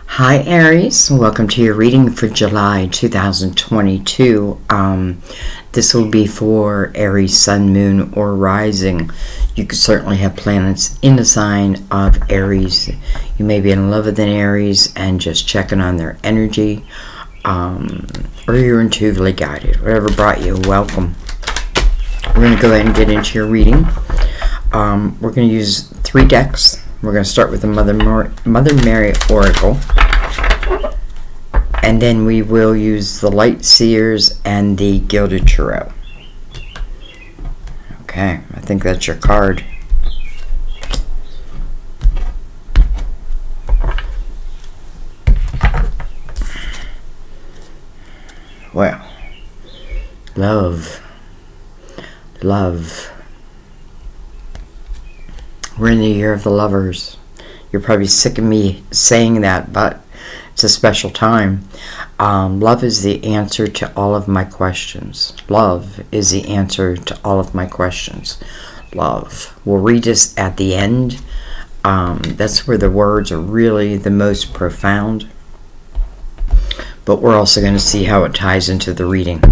Hi Aries, welcome to your reading for July 2022. This will be for Aries, Sun, Moon, or Rising. You could certainly have planets in the sign of Aries. You may be in love with an Aries and just checking on their energy, or you're intuitively guided. Whatever brought you, welcome. We're going to go ahead and get into your reading. We're going to use 3 decks. We're going to start with the Mother Mary Oracle. And then we will use the Light Seers and the Gilded Tarot. Okay, I think that's your card. Well, love. We're in the year of the lovers. You're probably sick of me saying that, but it's a special time. Love is the answer to all of my questions. Love is the answer to all of my questions. Love. We'll read this at the end. That's where the words are really the most profound. But we're also going to see how it ties into the reading.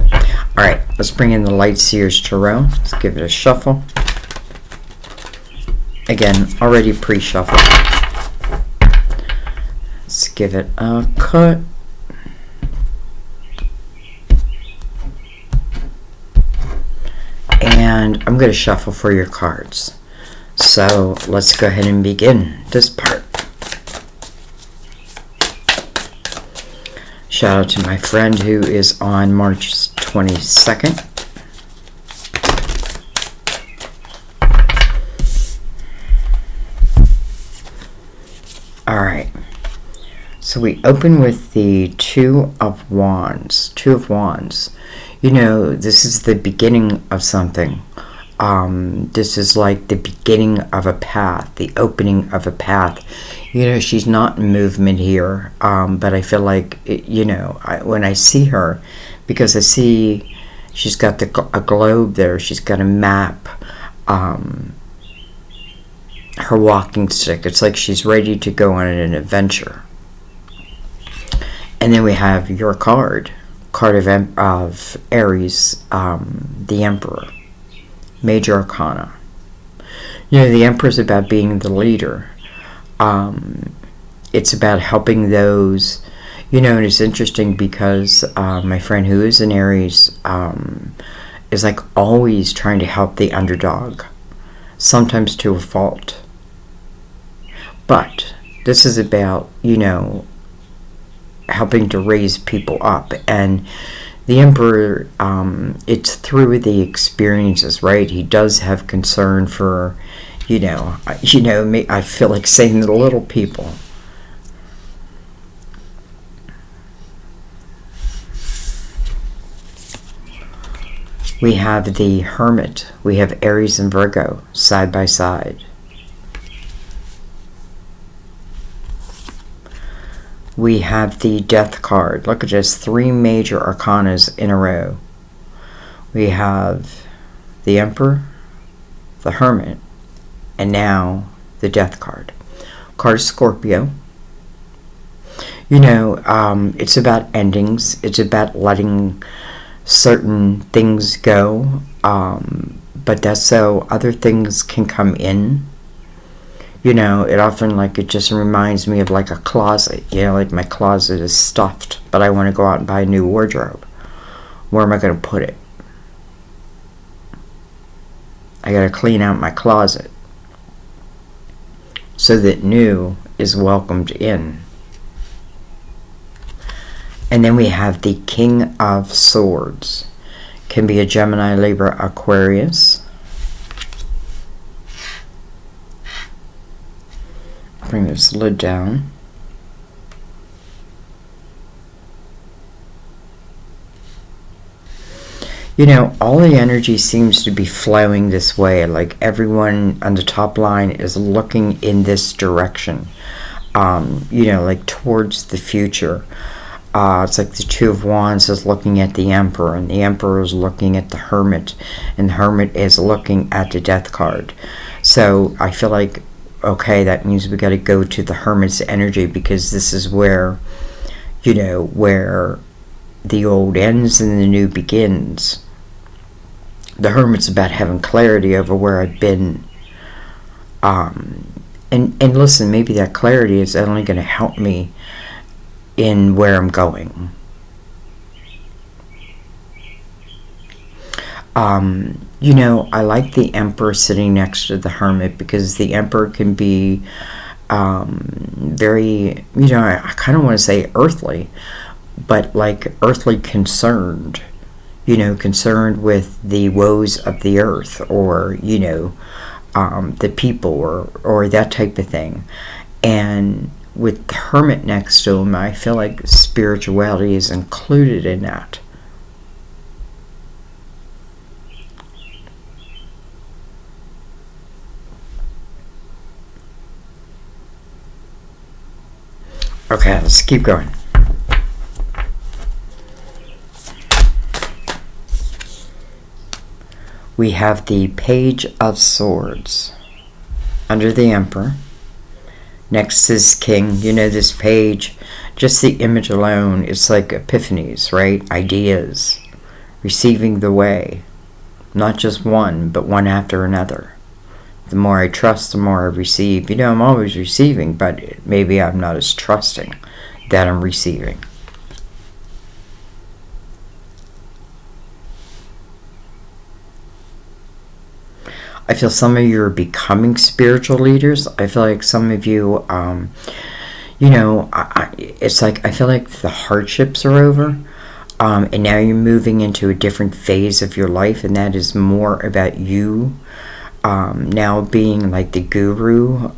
Alright, let's bring in the Light Seers Tarot. Let's give it a shuffle. Again, already pre-shuffled. Let's give it a cut. And I'm going to shuffle for your cards. So let's go ahead and begin this part. Shout out to my friend who is on March 22nd. Alright, so we open with the Two of Wands. You know, this is the beginning of something. This is like the beginning of a path, the opening of a path. You know, she's not in movement here, but I feel like, when I see her, because I see she's got a globe there, she's got a map, her walking stick. It's like she's ready to go on an adventure. And then we have your card of Aries, the Emperor, Major Arcana. You know, the Emperor is about being the leader. It's about helping those, and it's interesting because my friend who is an Aries is like always trying to help the underdog, sometimes to a fault. But this is about, helping to raise people up. And the Emperor, it's through the experiences, right? He does have concern for, I feel like saying the little people. We have the Hermit. We have Aries and Virgo side by side. We have the Death card. Look at this, 3 major arcanas in a row. We have the Emperor, the Hermit, and now the Death card. Card is Scorpio. It's about endings. It's about letting certain things go, but that's so other things can come in. It often, it just reminds me of like a closet. Like my closet is stuffed, but I want to go out and buy a new wardrobe. Where am I going to put it? I got to clean out my closet so that new is welcomed in. And then we have the King of Swords. Can be a Gemini, Libra, Aquarius. Bring this lid down. All the energy seems to be flowing this way. Like everyone on the top line is looking in this direction. Like towards the future. It's like the Two of Wands is looking at the Emperor, and the Emperor is looking at the Hermit, and the Hermit is looking at the Death card. So I feel like okay, that means we got to go to the Hermit's energy, because this is where, where the old ends and the new begins. The Hermit's about having clarity over where I've been. And listen, maybe that clarity is only going to help me in where I'm going. I like the Emperor sitting next to the Hermit, because the Emperor can be very, I kind of want to say earthly, but like earthly concerned, concerned with the woes of the earth, or, the people, or that type of thing. And with the Hermit next to him, I feel like spirituality is included in that. Okay, let's keep going. We have the Page of Swords under the Emperor. Next is King. This page, just the image alone, it's like epiphanies, right? Ideas, receiving the way. Not just one, but one after another. The more I trust, the more I receive. I'm always receiving, but maybe I'm not as trusting that I'm receiving. I feel some of you are becoming spiritual leaders. I feel like some of you, it's like I feel like the hardships are over. And now you're moving into a different phase of your life, and that is more about you. Now being like the guru,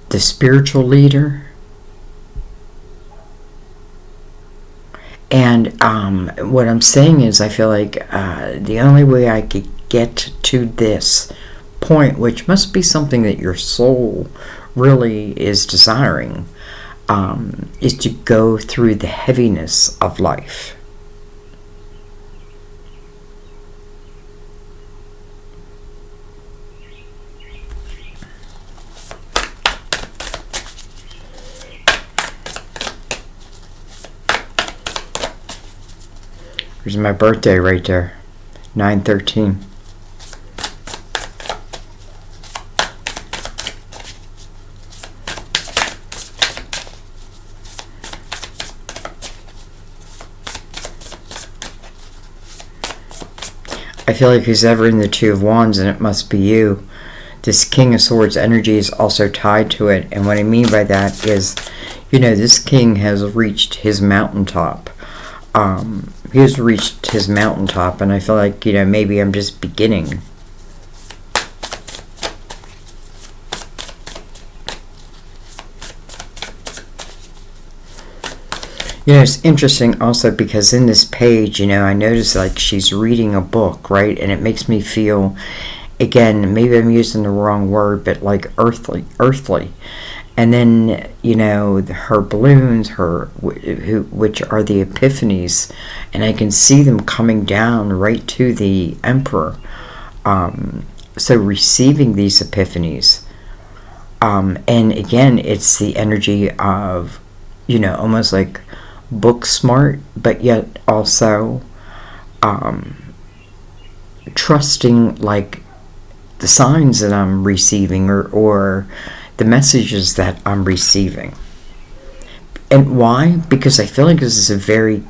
the spiritual leader. And what I'm saying is, I feel like the only way I could get to this point, which must be something that your soul really is desiring, is to go through the heaviness of life. There's my birthday right there, 9/13. I feel like who's ever in the Two of Wands, and it must be you, this King of Swords energy is also tied to it. And what I mean by that is, this king has reached his mountaintop. He has reached his mountaintop, and I feel like, maybe I'm just beginning. It's interesting also because in this page, I notice like she's reading a book, right? And it makes me feel, again, maybe I'm using the wrong word, but like earthly. And then, her balloons, which are the epiphanies, and I can see them coming down right to the Emperor. So receiving these epiphanies. And again, it's the energy of, almost like book smart, but yet also trusting like the signs that I'm receiving, or the messages that I'm receiving. And why? Because I feel like this is a very,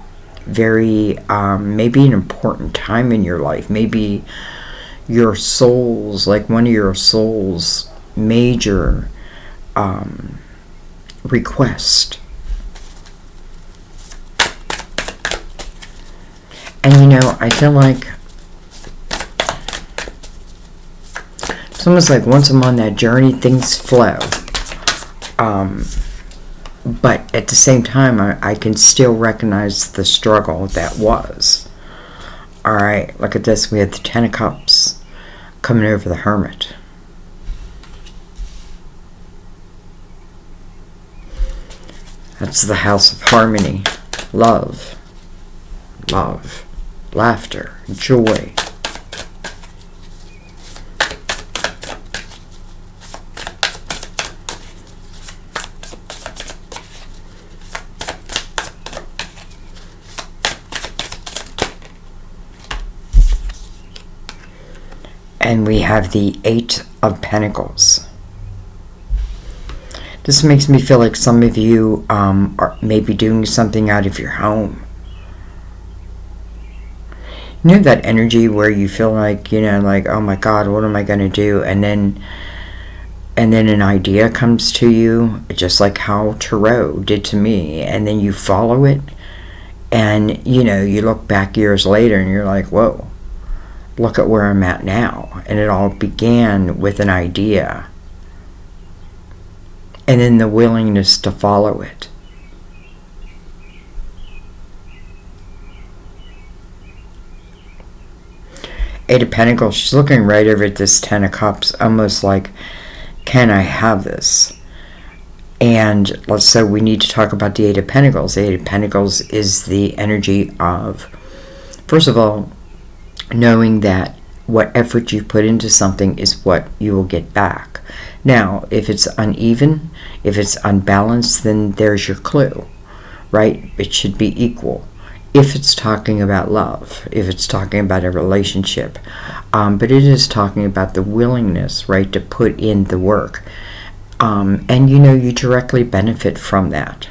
very maybe an important time in your life. Maybe your soul's, like one of your soul's major request. And I feel like it's almost like once I'm on that journey, things flow. But at the same time, I can still recognize the struggle that was. Alright, look at this. We had the Ten of Cups coming over the Hermit. That's the house of harmony, love, laughter, joy. and we have the Eight of Pentacles. This makes me feel like some of you are maybe doing something out of your home. You know that energy where you feel like, like, oh my God, what am I going to do? And then an idea comes to you, just like how Tarot did to me. And then you follow it. And, you look back years later and you're like, whoa, look at where I'm at now. And it all began with an idea. And then the willingness to follow it. Eight of Pentacles, she's looking right over at this Ten of Cups, almost like, can I have this? And so we need to talk about the Eight of Pentacles. The Eight of Pentacles is the energy of, first of all, knowing that what effort you put into something is what you will get back. Now, if it's uneven, if it's unbalanced, then there's your clue, right? It should be equal. If it's talking about love, if it's talking about a relationship, but it is talking about the willingness, right, to put in the work. And you directly benefit from that.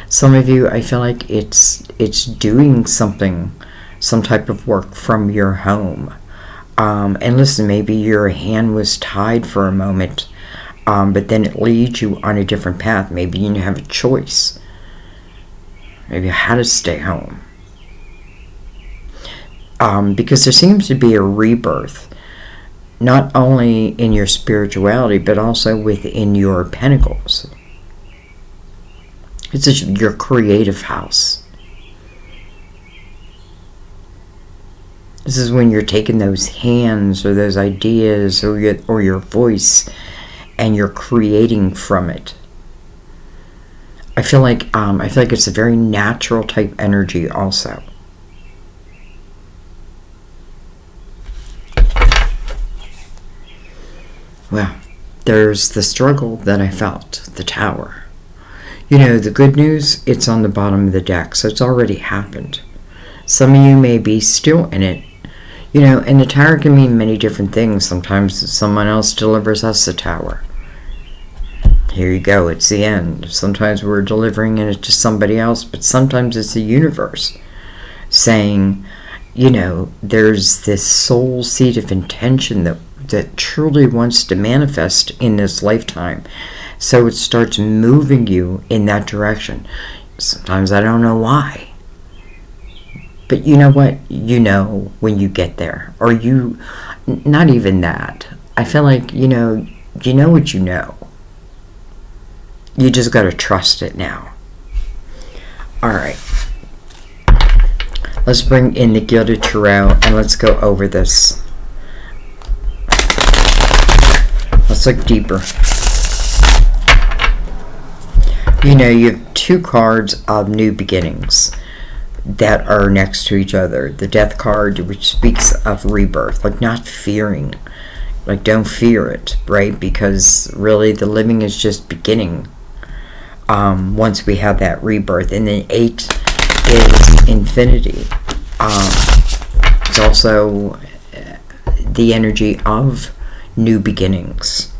Some of you, I feel like it's doing something, some type of work from your home. And listen, maybe your hand was tied for a moment, but then it leads you on a different path. Maybe you have a choice. Maybe how to stay home. Because there seems to be a rebirth, not only in your spirituality, but also within your pentacles. It's your creative house. This is when you're taking those hands or those ideas or your voice and you're creating from it. I feel like it's a very natural type energy also. Well, there's the struggle that I felt, the Tower. The good news, it's on the bottom of the deck, so it's already happened. Some of you may be still in it. And the Tower can mean many different things. Sometimes someone else delivers us the Tower. Here you go, it's the end. Sometimes we're delivering it to somebody else, but sometimes it's the universe saying, there's this soul seed of intention that truly wants to manifest in this lifetime. So it starts moving you in that direction. Sometimes I don't know why. But you know what? When you get there. Or not even that. I feel like, you know what you know. You just got to trust it now. Alright. Let's bring in the Gilded Tarot and let's go over this. Let's look deeper. You have two cards of new beginnings that are next to each other. The Death card, which speaks of rebirth, like not fearing. Like don't fear it, right? Because really the living is just beginning once we have that rebirth. And then 8 is infinity. It's also the energy of new beginnings.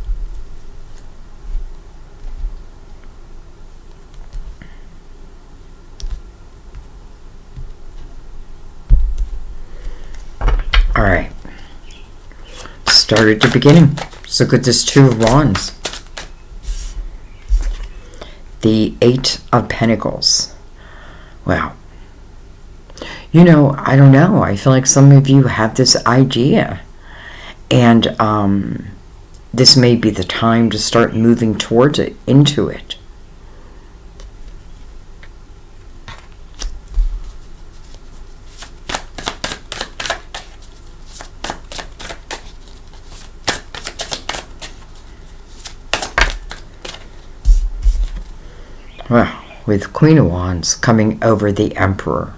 Alright. Start at the beginning. Let's look at this Two of Wands. The 8 of Pentacles. Wow. I don't know. I feel like some of you have this idea. And this may be the time to start moving towards it, into it. Well, with Queen of Wands coming over the Emperor.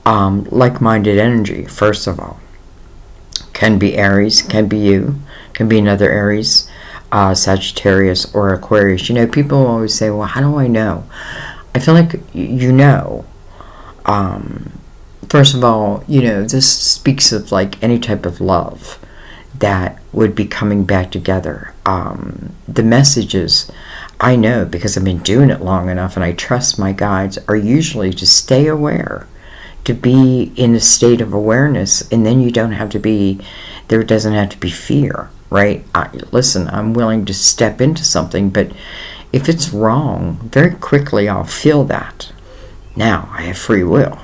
Like-minded energy, first of all. Can be Aries, can be you, can be another Aries, Sagittarius, or Aquarius. People always say, well, how do I know? I feel like First of all, this speaks of like any type of love that would be coming back together. The messages, I know because I've been doing it long enough and I trust my guides, are usually to stay aware, to be in a state of awareness, and then you don't have to be, there doesn't have to be fear, right? Listen, I'm willing to step into something, but if it's wrong, very quickly I'll feel that. Now, I have free will.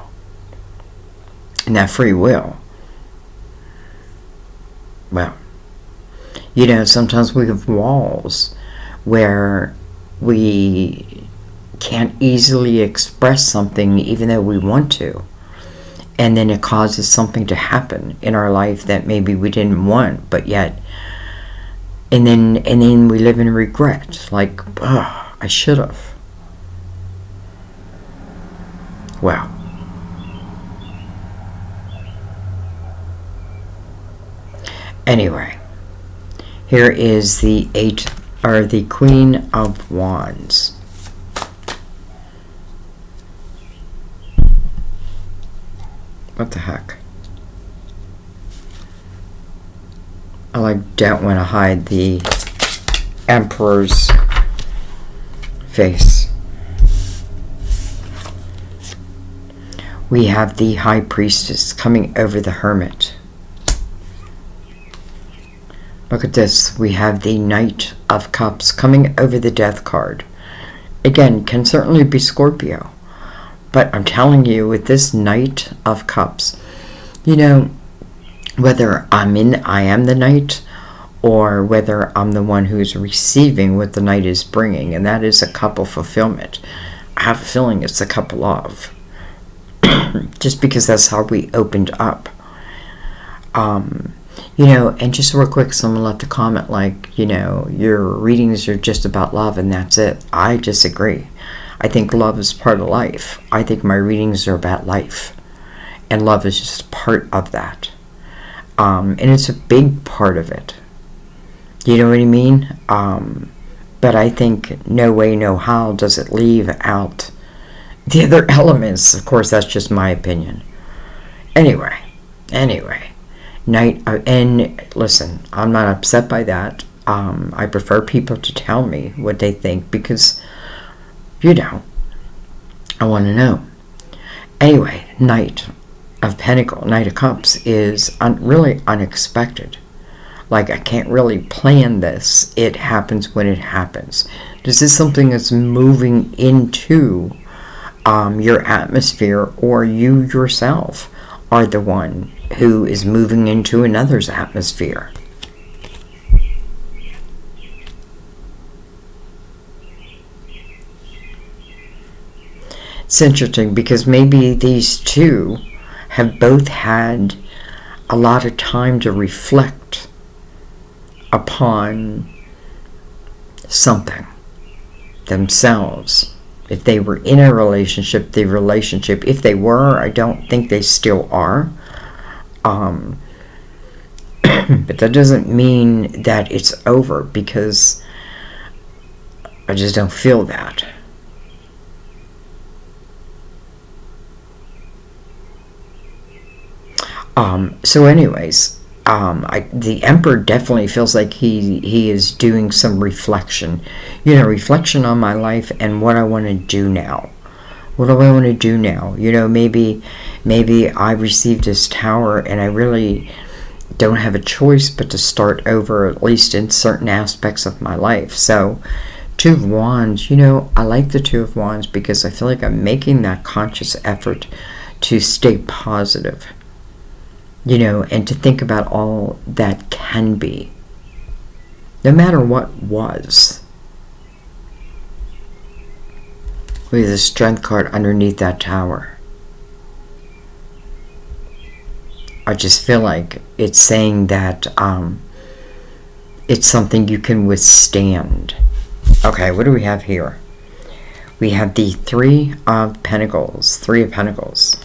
And that free will, well, you know, sometimes we have walls where we can't easily express something even though we want to. And then it causes something to happen in our life that maybe we didn't want, but yet, and then we live in regret, like, oh, I should have. Well, anyway, here is the Queen of Wands. What the heck? I don't want to hide the Emperor's face. We have the High Priestess coming over the Hermit. Look at this. We have the Knight of Cups coming over the Death card. Again, can certainly be Scorpio. But I'm telling you, with this Knight of Cups, you know, whether I am the Knight, or whether I'm the one who's receiving what the Knight is bringing, and that is a cup of fulfillment. I have a feeling it's a cup of love. Just because that's how we opened up. You know, and just real quick, someone left a comment like, you know, your readings are just about love and that's it. I disagree. I think love is part of life. I think my readings are about life. And love is just part of that. And it's a big part of it. You know what I mean? But I think no way, no how does it leave out the other elements. Of course, that's just my opinion. Anyway. And listen, I'm not upset by that. I prefer people to tell me what they think because, you know, I want to know. Anyway, Knight of Cups is really unexpected. Like, I can't really plan this. It happens when it happens. This is something that's moving into your atmosphere, or you yourself are the one who is moving into another's atmosphere. It's interesting because maybe these two have both had a lot of time to reflect upon something themselves. If they were in a relationship, if they were, I don't think they still are. But that doesn't mean that it's over, because I just don't feel that. So anyways, the Emperor definitely feels like he is doing some reflection. You know, reflection on my life and what I want to do now. What do I want to do now? You know, maybe I received this tower and I really don't have a choice but to start over, at least in certain aspects of my life. So, Two of Wands, you know, I like the Two of Wands because I feel like I'm making that conscious effort to stay positive. You know, and to think about all that can be, no matter what was. Look at the Strength card underneath that tower. I just feel like it's saying that it's something you can withstand. Okay, what do we have here? We have the Three of Pentacles.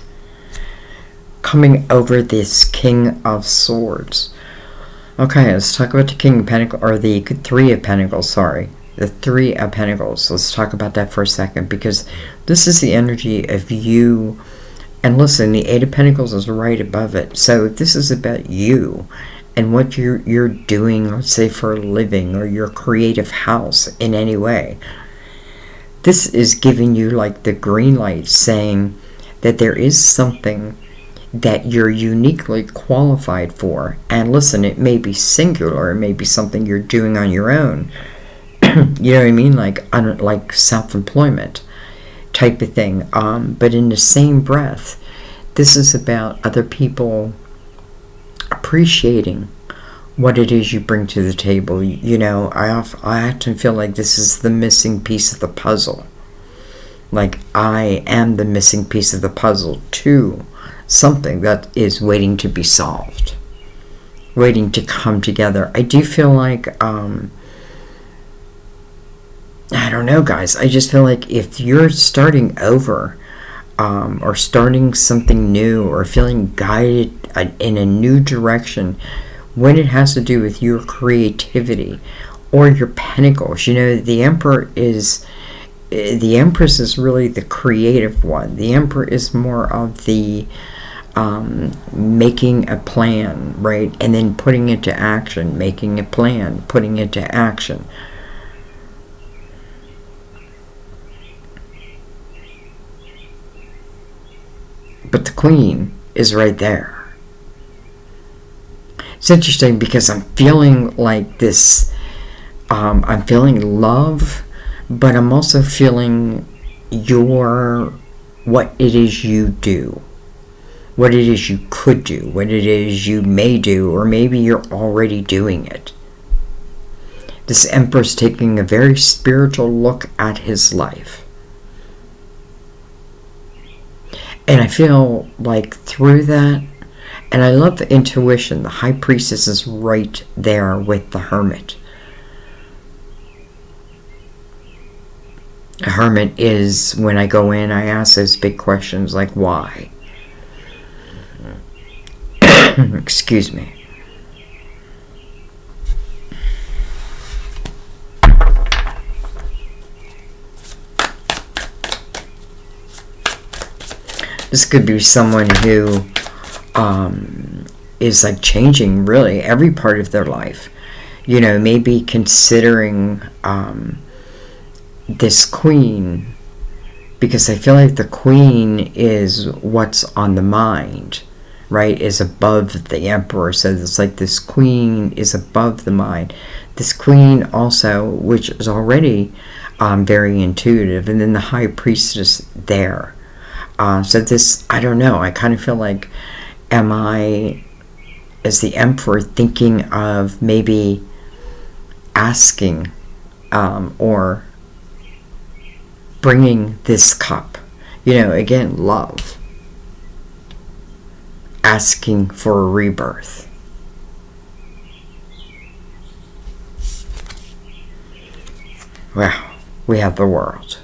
Coming over this King of Swords. Okay, let's talk about the King of Pentacles, or the Three of Pentacles, sorry. The Three of Pentacles. Let's talk about that for a second, because this is the energy of you. And listen, the Eight of Pentacles is right above it. So this is about you and what you're doing, let's say for a living, or your creative house in any way. This is giving you like the green light, saying that there is something that you're uniquely qualified for. And listen, it may be singular, it may be something you're doing on your own. You know what I mean? Like self-employment type of thing. But in the same breath, this is about other people appreciating what it is you bring to the table. You know, I often feel like this is the missing piece of the puzzle. Like I am the missing piece of the puzzle to something that is waiting to be solved, waiting to come together. I do feel like, I don't know, guys. I just feel like if you're starting over, or starting something new, or feeling guided in a new direction, when it has to do with your creativity or your pentacles, you know, the Empress is really the creative one. The Emperor is more of the making a plan, right? And then putting it to action, making a plan, putting it to action. But the Queen is right there. It's interesting because I'm feeling like this, I'm feeling love, but I'm also feeling what it is you do, what it is you could do, what it is you may do, or maybe you're already doing it. This Emperor's taking a very spiritual look at his life. And I feel like through that, and I love the intuition, the High Priestess is right there with the Hermit. A hermit is, when I go in, I ask those big questions like, why? Excuse me. This could be someone who is like changing really every part of their life. You know, maybe considering this Queen, because I feel like the Queen is what's on the mind, right, is above the Emperor. So it's like this Queen is above the mind. This Queen also, which is already very intuitive, and then the High Priestess there. So this, I don't know, I kind of feel like, am I, as the Emperor, thinking of maybe asking or bringing this cup, you know, again, love, asking for a rebirth. Wow, we have the World.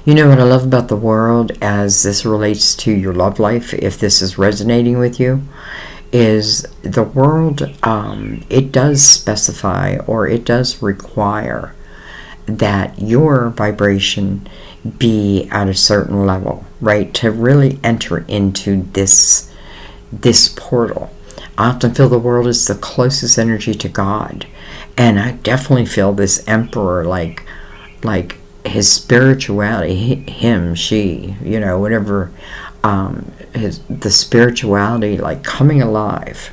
You know what I love about the World as this relates to your love life, if this is resonating with you, is the World, it does specify, or it does require, that your vibration be at a certain level, right, to really enter into this portal. I often feel the World is the closest energy to God, and I definitely feel this Emperor like his spirituality, him, she, you know, whatever, the spirituality, like coming alive,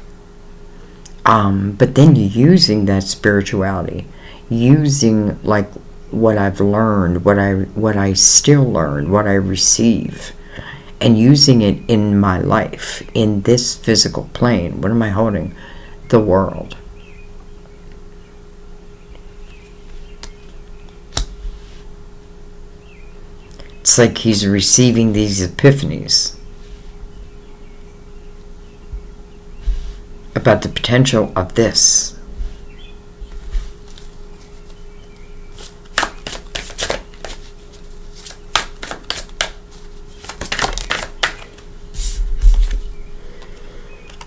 but then using that spirituality, using like what I've learned, what I still learn, what I receive, and using it in my life, in this physical plane. What am I holding? The World. It's like he's receiving these epiphanies about the potential of this.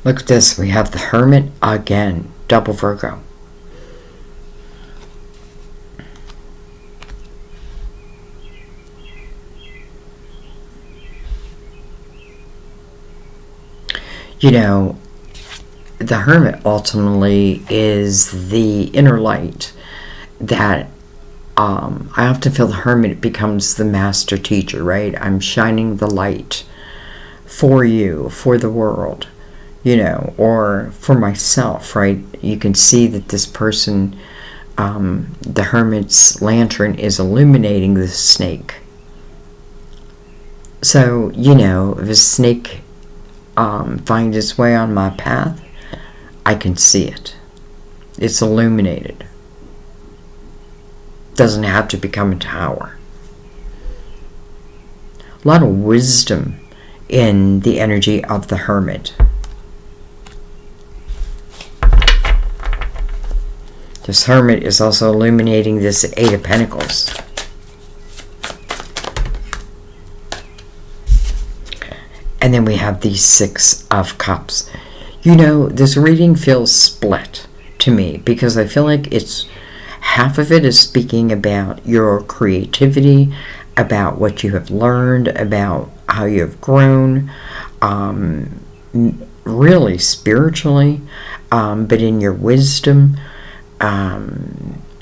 Look at this. We have the Hermit again. Double Virgo. You know, the Hermit ultimately is the inner light that I often feel the Hermit becomes the master teacher, right? I'm shining the light for you, for the world, or for myself, right? You can see that this person, the Hermit's lantern is illuminating the snake. So, if a snake finds its way on my path, I can see it. It's illuminated. Doesn't have to become a tower. A lot of wisdom in the energy of the Hermit. This Hermit is also illuminating this Eight of Pentacles. And then we have the Six of Cups. This reading feels split to me because I feel like half of it is speaking about your creativity, about what you have learned, about how you have grown, really spiritually, but in your wisdom,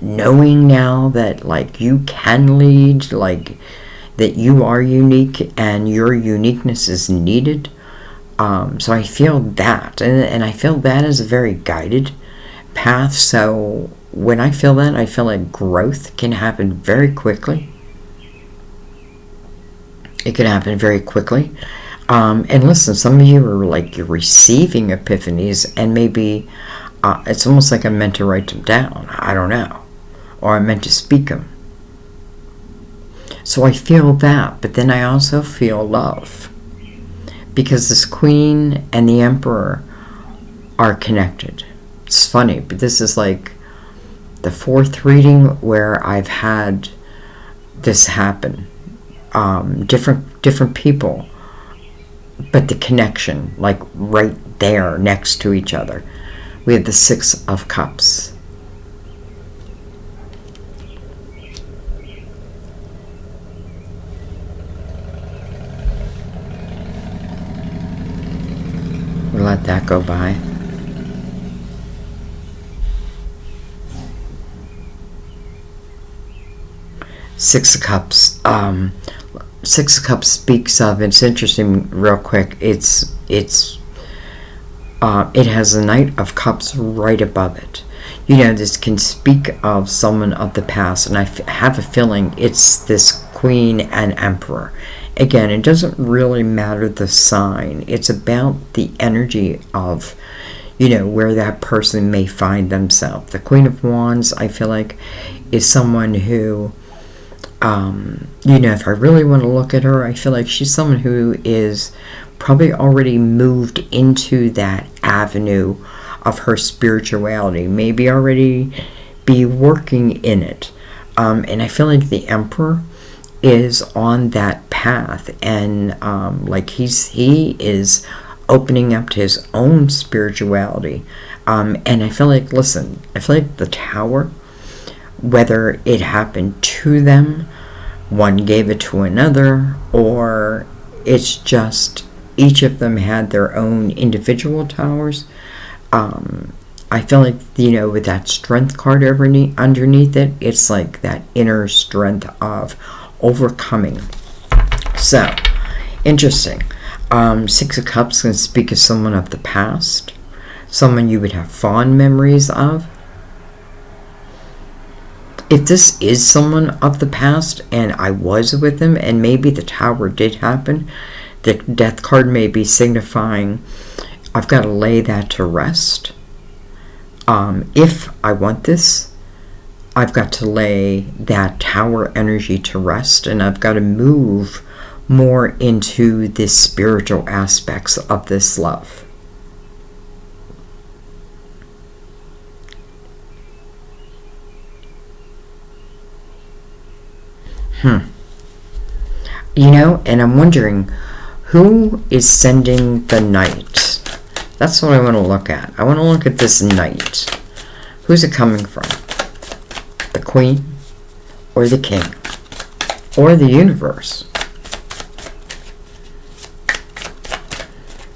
knowing now that you can lead, that you are unique and your uniqueness is needed. So I feel that, and I feel that is a very guided path. So when I feel that, I feel like growth can happen very quickly. It can happen very quickly. And listen, some of you are you're receiving epiphanies, and maybe it's almost like I'm meant to write them down. I don't know. Or I'm meant to speak them. So I feel that, but then I also feel love. Because this Queen and the Emperor are connected. It's funny, but this is like the fourth reading where I've had this happen. Different people, but the connection, right there next to each other. We have the Six of Cups. We'll let that go by. Six of Cups. Six of Cups speaks of, it's interesting real quick, it has the Knight of Cups right above it. This can speak of someone of the past, and I have a feeling it's this Queen and Emperor. Again, it doesn't really matter the sign. It's about the energy of, where that person may find themselves. The Queen of Wands, I feel like, is someone who, if I really want to look at her, I feel like she's someone who is probably already moved into that avenue of her spirituality, maybe already be working in it. And I feel like the Emperor is on that path, and he is opening up to his own spirituality. And I feel like, listen, I feel like the Tower, whether it happened to them, one gave it to another, or it's just each of them had their own individual towers. I feel like, with that Strength card underneath it, it's like that inner strength of overcoming. So, interesting. Six of Cups can speak of someone of the past, someone you would have fond memories of. If this is someone of the past and I was with them, and maybe the Tower did happen, the Death card may be signifying I've got to lay that to rest. If I want this, I've got to lay that Tower energy to rest, and I've got to move more into the spiritual aspects of this love. And I'm wondering, who is sending the Knight? That's what I want to look at. I want to look at this Knight. Who's it coming from? The Queen? Or the King? Or the universe?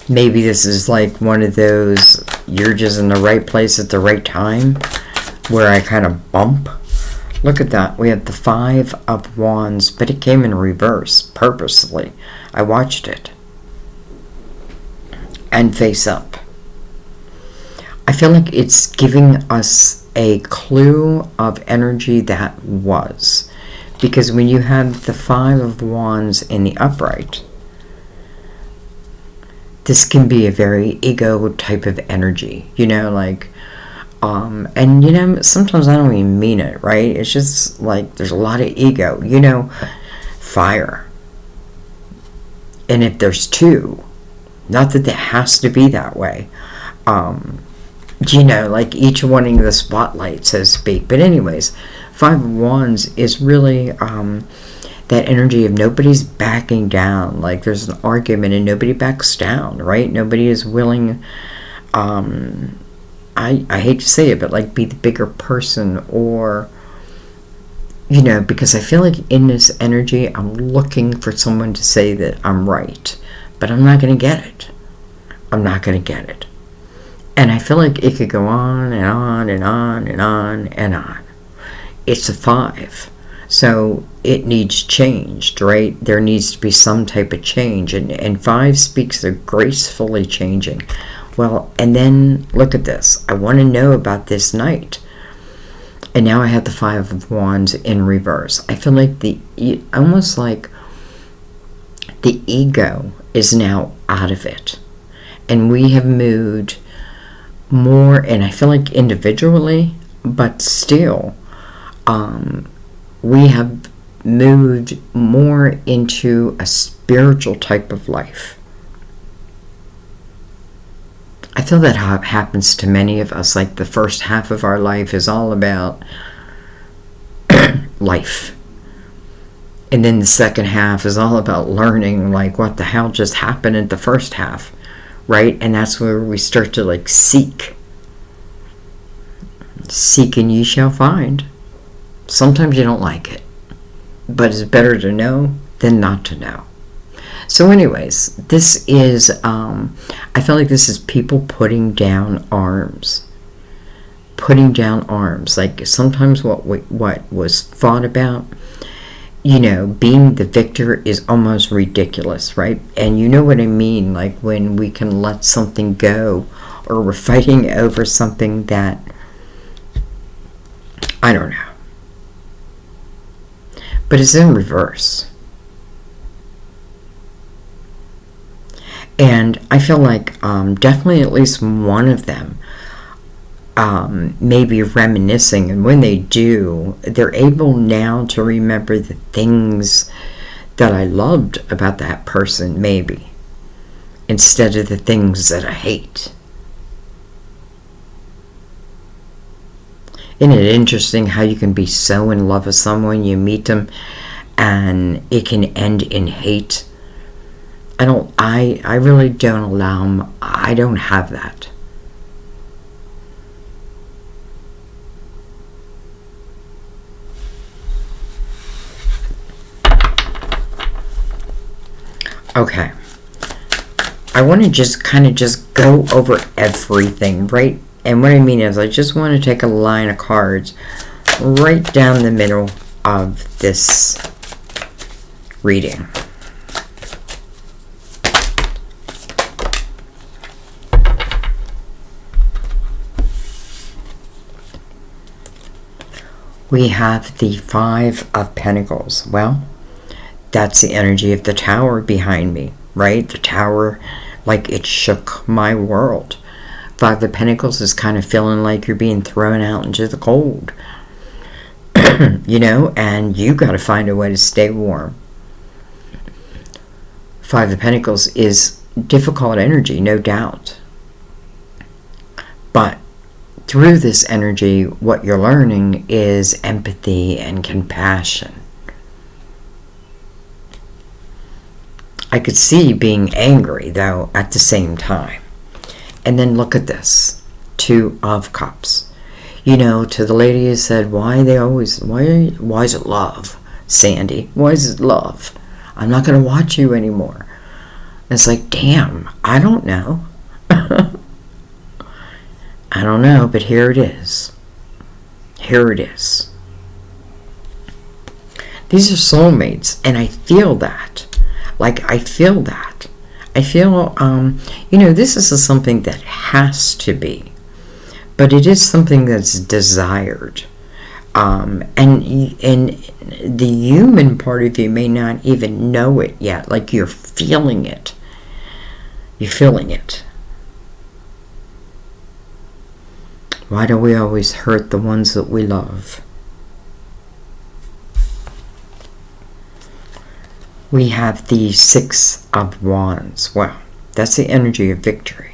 Maybe this is like one of those, you're just in the right place at the right time, where I kind of bump. Look at that. We have the Five of Wands, but it came in reverse purposely. I watched it. And face up. I feel like it's giving us a clue of energy that was. Because when you have the Five of Wands in the upright, this can be a very ego type of energy. You know, like, and you know, sometimes I don't even mean it, right? It's just like there's a lot of ego, you know, fire. And if there's two, not that it has to be that way, you know, like each wanting the spotlight, so to speak. But anyways, Five of Wands is really that energy of nobody's backing down. Like there's an argument and nobody backs down, right? Nobody is willing, I hate to say it, but like be the bigger person, or, you know, because I feel like in this energy, I'm looking for someone to say that I'm right, but I'm not going to get it. I'm not going to get it. And I feel like it could go on and on and on and on and on. It's a five. So it needs changed, right? There needs to be some type of change. And five speaks of gracefully changing. Well, and then look at this. I want to know about this night. And now I have the Five of Wands in reverse. I feel like almost like the ego is now out of it. And we have moved more, and I feel like individually, but still, we have moved more into a spiritual type of life. I feel that happens to many of us. Like the first half of our life is all about life. And then the second half is all about learning, like, what the hell just happened in the first half, right? And that's where we start to, like, seek. Seek and ye shall find. Sometimes you don't like it, but it's better to know than not to know. So anyways, this is, I feel like this is people putting down arms. Putting down arms. Like, sometimes what was thought about, you know, being the victor is almost ridiculous, right? And you know what I mean, like when we can let something go, or we're fighting over something that, I don't know. But it's in reverse. And I feel like definitely at least one of them may be reminiscing, and when they do, they're able now to remember the things that I loved about that person, maybe, instead of the things that I hate. Isn't it interesting how you can be so in love with someone, you meet them, and it can end in hate? I really don't allow them. I don't have that. Okay. I want to just kind of just go over everything, right? And what I mean is I just want to take a line of cards right down the middle of this reading. We have the Five of Pentacles. Well, that's the energy of the Tower behind me, right? The Tower, like it shook my world. Five of Pentacles is kind of feeling like you're being thrown out into the cold. You know, and you got to find a way to stay warm. Five of Pentacles is difficult energy, no doubt. But through this energy, what you're learning is empathy and compassion. I could see being angry, though, at the same time. And then look at this. Two of Cups. You know, to the lady who said, why is it love, Sandy? Why is it love? I'm not going to watch you anymore. And it's like, damn, I don't know. I don't know, but here it is. Here it is. These are soulmates, and I feel that. Like, I feel that. I feel, this is something that has to be. But it is something that's desired. And the human part of you may not even know it yet. Like, you're feeling it. You're feeling it. Why do we always hurt the ones that we love? We have the Six of Wands. Wow, that's the energy of victory.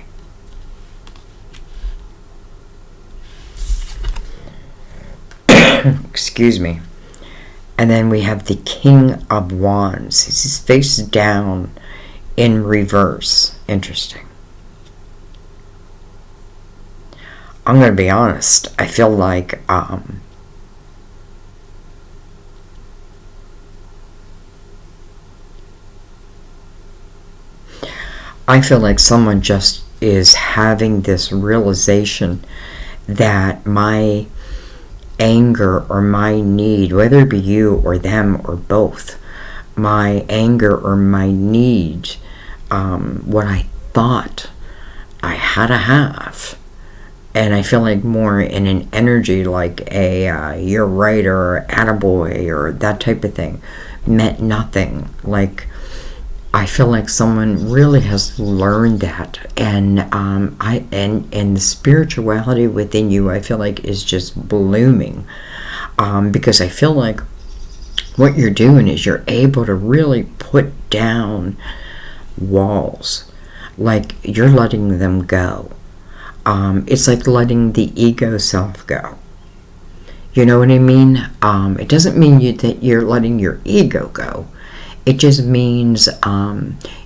Excuse me. And then we have the King of Wands. He's face down in reverse. Interesting. I'm going to be honest. I feel like someone just is having this realization that my anger or my need, whether it be you or them or both, my anger or my need, what I thought I had to have, and I feel like more in an energy like a you're right or attaboy or that type of thing, meant nothing. Like, I feel like someone really has learned that, and and the spirituality within you, I feel like, is just blooming, because I feel like what you're doing is you're able to really put down walls, like you're letting them go. It's like letting the ego self go. You know what I mean? It doesn't mean that you're letting your ego go. It just means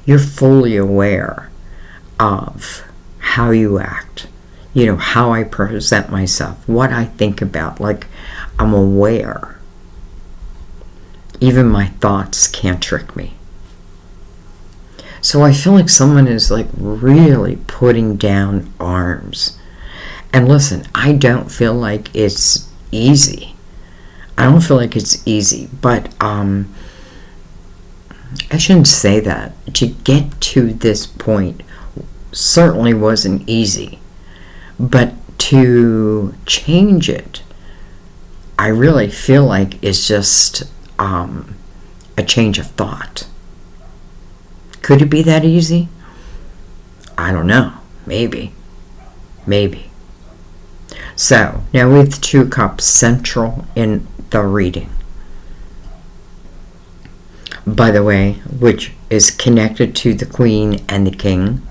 you're fully aware of how you act, how I present myself, what I think about. Like, I'm aware. Even my thoughts can't trick me. So I feel like someone is like really putting down arms. And listen, I don't feel like it's easy. I don't feel like it's easy, but I shouldn't say that. To get to this point certainly wasn't easy. But to change it, I really feel like it's just a change of thought. Could it be that easy? I don't know. Maybe. Maybe. So, now we have the Two of Cups central in the reading. By the way, which is connected to the Queen and the King.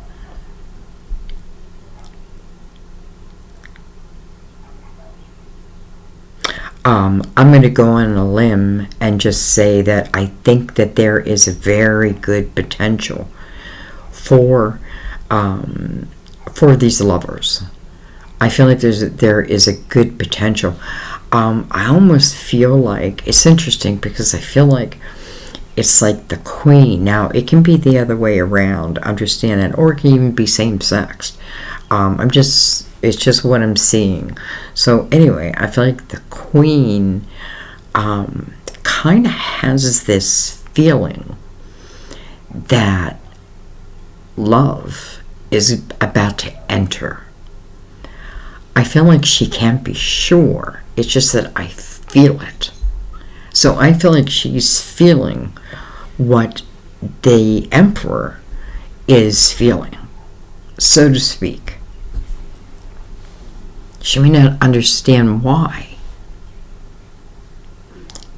I'm going to go on a limb and just say that I think that there is a very good potential for these lovers. I feel like there is a good potential. I almost feel like it's interesting because I feel like it's like the Queen. Now, it can be the other way around, understand that, or it can even be same-sex. It's just what I'm seeing. So anyway, I feel like the Queen kind of has this feeling that love is about to enter. I feel like she can't be sure. It's just that I feel it. So I feel like she's feeling what the Emperor is feeling, so to speak. She may not understand why.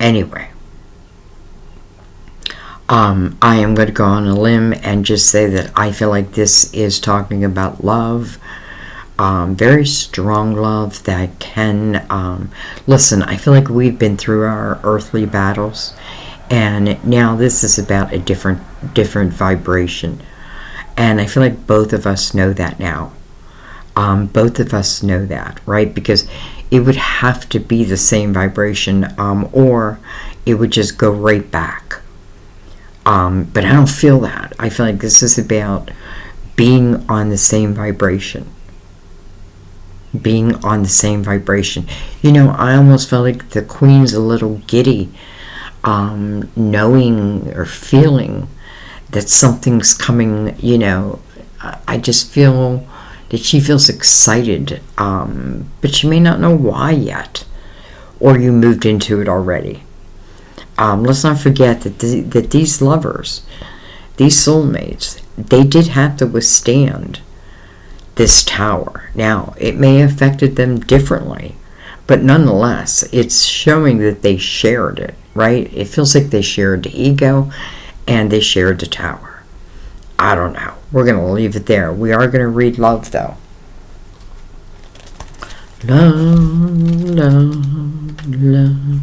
Anyway, I am going to go on a limb and just say that I feel like this is talking about love. Very strong love that can, listen, I feel like we've been through our earthly battles, and now this is about a different vibration. And I feel like both of us know that now. Both of us know that, right? Because it would have to be the same vibration, or it would just go right back. But I don't feel that. I feel like this is about being on the same vibration. being on the same vibration. You know, I almost felt like the Queen's a little giddy, knowing or feeling that something's coming. You know, I just feel that she feels excited, but she may not know why yet, or you moved into it already. Let's not forget that these lovers, these soulmates, they did have to withstand this tower. Now, it may have affected them differently, but nonetheless, it's showing that they shared it, right? It feels like they shared the ego and they shared the tower. I don't know. We're going to leave it there. We are going to read love, though. Love, love, love,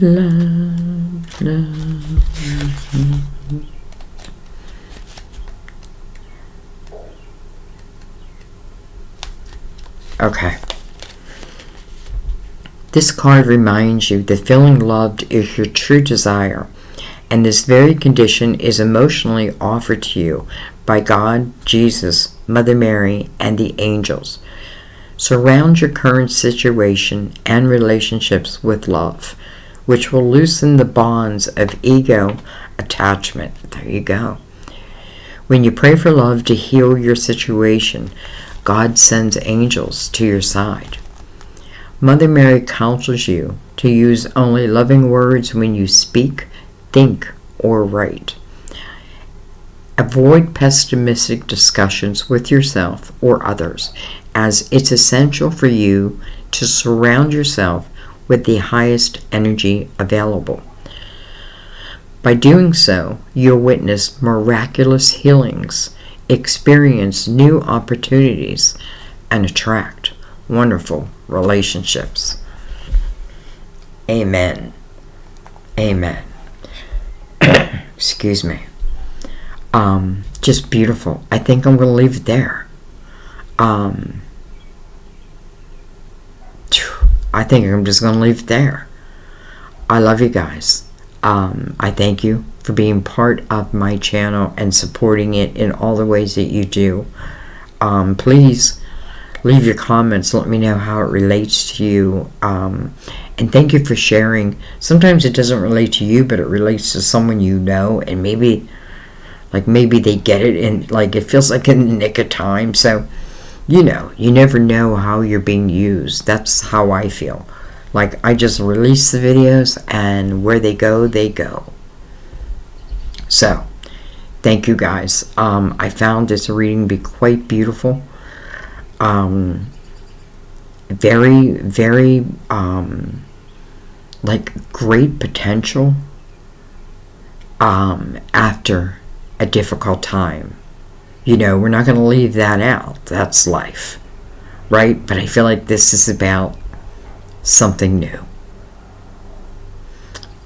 love, love. Okay. This card reminds you that feeling loved is your true desire, and this very condition is emotionally offered to you by God, Jesus, Mother Mary, and the angels. Surround your current situation and relationships with love, which will loosen the bonds of ego attachment. There you go. When you pray for love to heal your situation, God sends angels to your side. Mother Mary counsels you to use only loving words when you speak, think, or write. Avoid pessimistic discussions with yourself or others, as it's essential for you to surround yourself with the highest energy available. By doing so, you'll witness miraculous healings, experience new opportunities, and attract wonderful relationships. Amen. Amen. Excuse me. Just beautiful. I think I'm going to leave it there. I think I'm just going to leave it there. I love you guys. I thank you for being part of my channel and supporting it in all the ways that you do. Please leave your comments. Let me know how it relates to you. And thank you for sharing. Sometimes it doesn't relate to you, but it relates to someone you know, and maybe they get it, and like it feels like in the nick of time. So, you know, you never know how you're being used. That's how I feel. Like, I just release the videos, and where they go, they go. So, thank you guys. I found this reading to be quite beautiful. Very, very, like, great potential after a difficult time. You know, we're not going to leave that out. That's life, right? But I feel like this is about something new.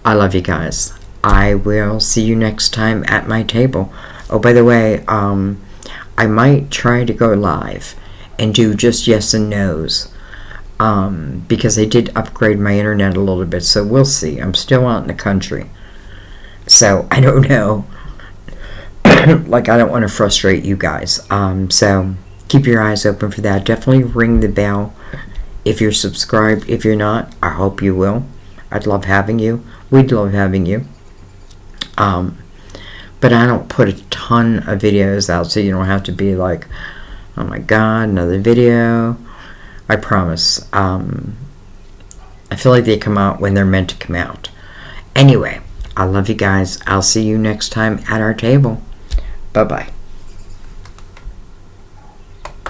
I love you guys. I will see you next time at my table. Oh, by the way, I might try to go live and do just yes and no's, because I did upgrade my internet a little bit, so we'll see. I'm still out in the country, so I don't know. Like, I don't want to frustrate you guys. So keep your eyes open for that. Definitely ring the bell if you're subscribed. If you're not, I hope you will. I'd love having you. We'd love having you. But I don't put a ton of videos out, so you don't have to be like, oh my god, another video. I promise. I feel like they come out when they're meant to come out. Anyway, I love you guys. I'll see you next time at our table. Bye-bye.